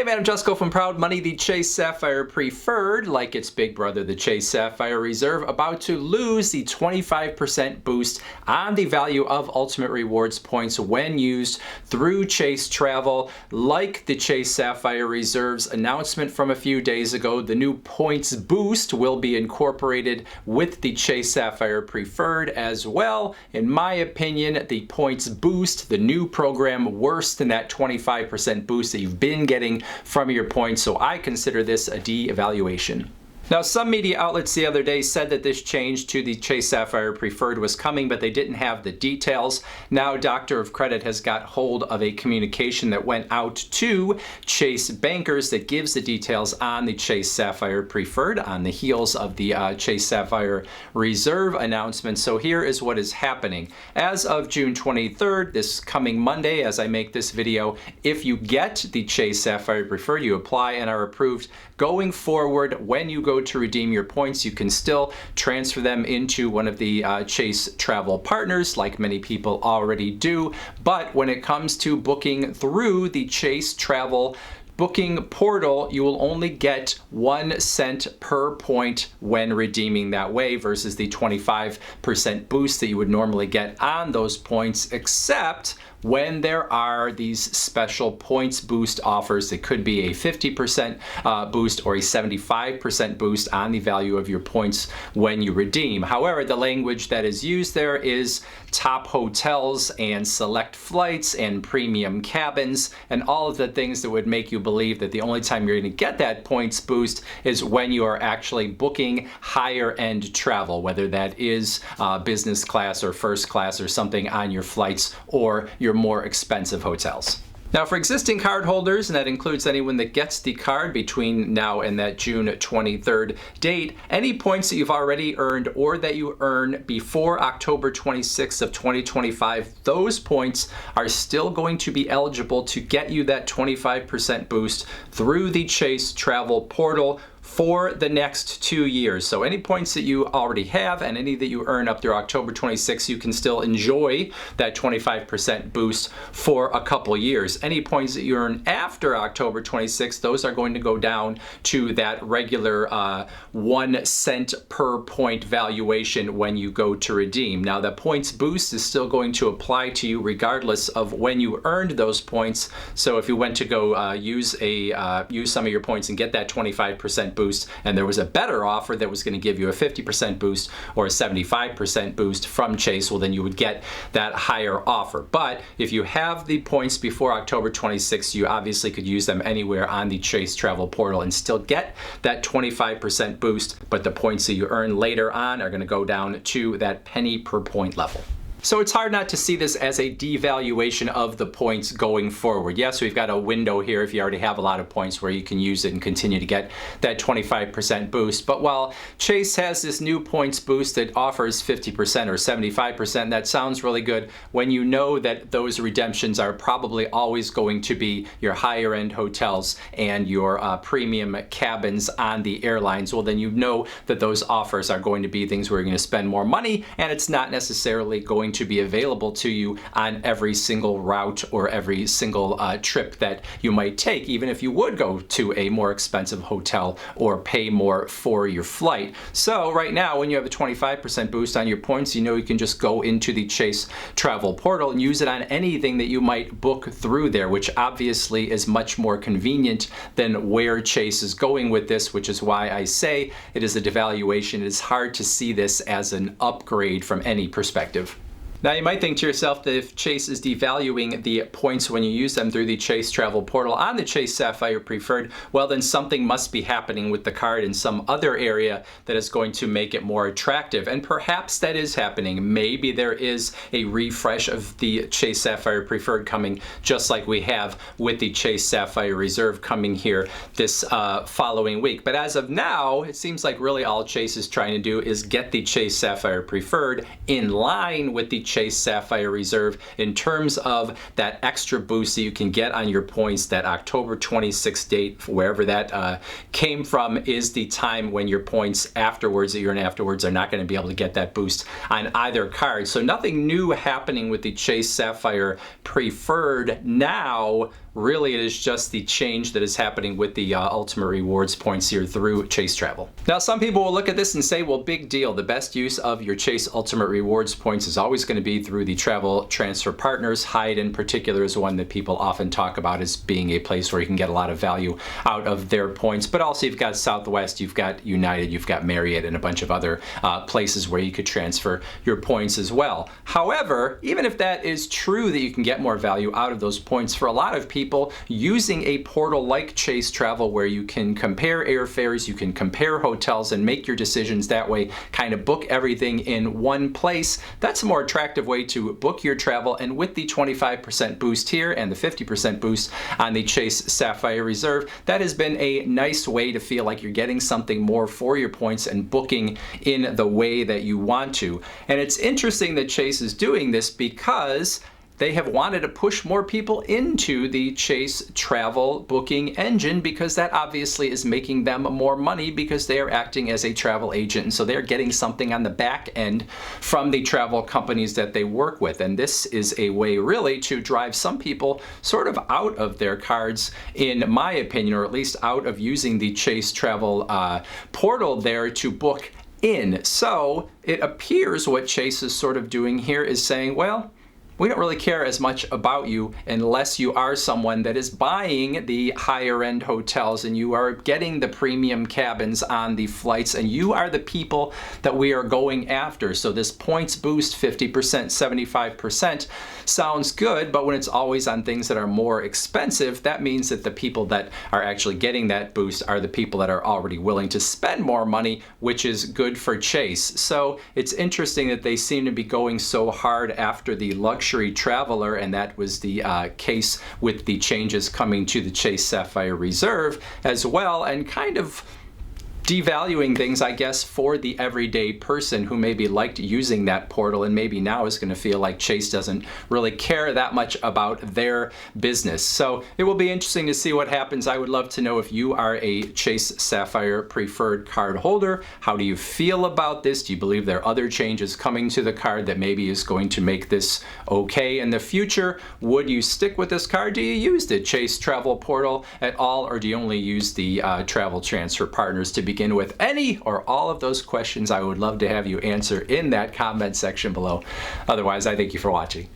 man, I'm Jusko from Proud Money. The Chase Sapphire Preferred, like its big brother, the Chase Sapphire Reserve, about to lose the 25% boost on the value of Ultimate Rewards points when used through Chase Travel. Like the Chase Sapphire Reserve's announcement from a few days ago, the new points boost will be incorporated with the Chase Sapphire Preferred as well. In my opinion, the points boost, the new program, worse than that 25% boost that you've been getting from your points, so I consider this a devaluation. Now, some media outlets the other day said that this change to the Chase Sapphire Preferred was coming, but they didn't have the details. Now, Doctor of Credit has got hold of a communication that went out to Chase bankers that gives the details on the Chase Sapphire Preferred on the heels of the Chase Sapphire Reserve announcement. So here is what is happening. As of June 23rd, this coming Monday, as I make this video, if you get the Chase Sapphire Preferred, you apply and are approved. Going forward, when you go to redeem your points, you can still transfer them into one of the Chase Travel partners, like many people already do. But when it comes to booking through the Chase Travel booking portal, you will only get 1 cent per point when redeeming that way versus the 25% boost that you would normally get on those points, except when there are these special points boost offers. It could be a 50% boost or a 75% boost on the value of your points when you redeem. However, the language that is used there is top hotels and select flights and premium cabins and all of the things that would make you believe that the only time you're going to get that points boost is when you are actually booking higher end travel, whether that is business class or first class or something on your flights or your more expensive hotels. Now, for existing card holders, and that includes anyone that gets the card between now and that June 23rd date, any points that you've already earned or that you earn before October 26th of 2025, those points are still going to be eligible to get you that 25% boost through the Chase Travel portal for the next 2 years. So any points that you already have and any that you earn up through October 26th, you can still enjoy that 25% boost for a couple years. Any points that you earn after October 26th, those are going to go down to that regular 1 cent per point valuation when you go to redeem. Now, the points boost is still going to apply to you regardless of when you earned those points. So if you went to go use some of your points and get that 25% boost, and there was a better offer that was going to give you a 50% boost or a 75% boost from Chase, well, then you would get that higher offer. But if you have the points before October 26th, you obviously could use them anywhere on the Chase Travel portal and still get that 25% boost, but the points that you earn later on are going to go down to that penny per point level. So it's hard not to see this as a devaluation of the points going forward. Yes, we've got a window here if you already have a lot of points where you can use it and continue to get that 25% boost. But while Chase has this new points boost that offers 50% or 75%, that sounds really good when you know that those redemptions are probably always going to be your higher end hotels and your premium cabins on the airlines. Well, then you know that those offers are going to be things where you're going to spend more money, and it's not necessarily going to be available to you on every single route or every single trip that you might take, even if you would go to a more expensive hotel or pay more for your flight. So right now, when you have a 25% boost on your points, you know you can just go into the Chase Travel portal and use it on anything that you might book through there, which obviously is much more convenient than where Chase is going with this, which is why I say it is a devaluation. It is hard to see this as an upgrade from any perspective. Now, you might think to yourself that if Chase is devaluing the points when you use them through the Chase Travel portal on the Chase Sapphire Preferred, well, then something must be happening with the card in some other area that is going to make it more attractive. And perhaps that is happening. Maybe there is a refresh of the Chase Sapphire Preferred coming, just like we have with the Chase Sapphire Reserve coming here this following week. But as of now, it seems like really all Chase is trying to do is get the Chase Sapphire Preferred in line with the Chase Sapphire Reserve in terms of that extra boost that you can get on your points. That October 26th date, wherever that came from, is the time when your points afterwards that you earn afterwards are not going to be able to get that boost on either card. So nothing new happening with the Chase Sapphire Preferred now, really it is just the change that is happening with the Ultimate Rewards points here through Chase Travel. Now, some people will look at this and say, well, big deal. The best use of your Chase Ultimate Rewards points is always going to be through the travel transfer partners. Hyatt in particular is one that people often talk about as being a place where you can get a lot of value out of their points. But also you've got Southwest, you've got United, you've got Marriott, and a bunch of other places where you could transfer your points as well. However, even if that is true that you can get more value out of those points, for a lot of people, using a portal like Chase Travel where you can compare airfares, you can compare hotels and make your decisions that way, kind of book everything in one place, that's a more attractive way to book your travel. And with the 25% boost here and the 50% boost on the Chase Sapphire Reserve, that has been a nice way to feel like you're getting something more for your points and booking in the way that you want to. And it's interesting that Chase is doing this because they have wanted to push more people into the Chase travel booking engine, because that obviously is making them more money because they are acting as a travel agent. And so they're getting something on the back end from the travel companies that they work with. And this is a way really to drive some people sort of out of their cards, in my opinion, or at least out of using the Chase travel portal there to book in. So it appears what Chase is sort of doing here is saying, well, we don't really care as much about you unless you are someone that is buying the higher end hotels and you are getting the premium cabins on the flights, and you are the people that we are going after. So this points boost, 50%, 75%, sounds good, but when it's always on things that are more expensive, that means that the people that are actually getting that boost are the people that are already willing to spend more money, which is good for Chase. So it's interesting that they seem to be going so hard after the luxury traveler, and that was the case with the changes coming to the Chase Sapphire Reserve as well, and kind of devaluing things, I guess, for the everyday person who maybe liked using that portal and maybe now is going to feel like Chase doesn't really care that much about their business. So it will be interesting to see what happens. I would love to know if you are a Chase Sapphire preferred card holder. How do you feel about this? Do you believe there are other changes coming to the card that maybe is going to make this okay in the future? Would you stick with this card? Do you use the Chase travel portal at all, or do you only use the travel transfer partners to begin with? Any or all of those questions, I would love to have you answer in that comment section below. Otherwise, I thank you for watching.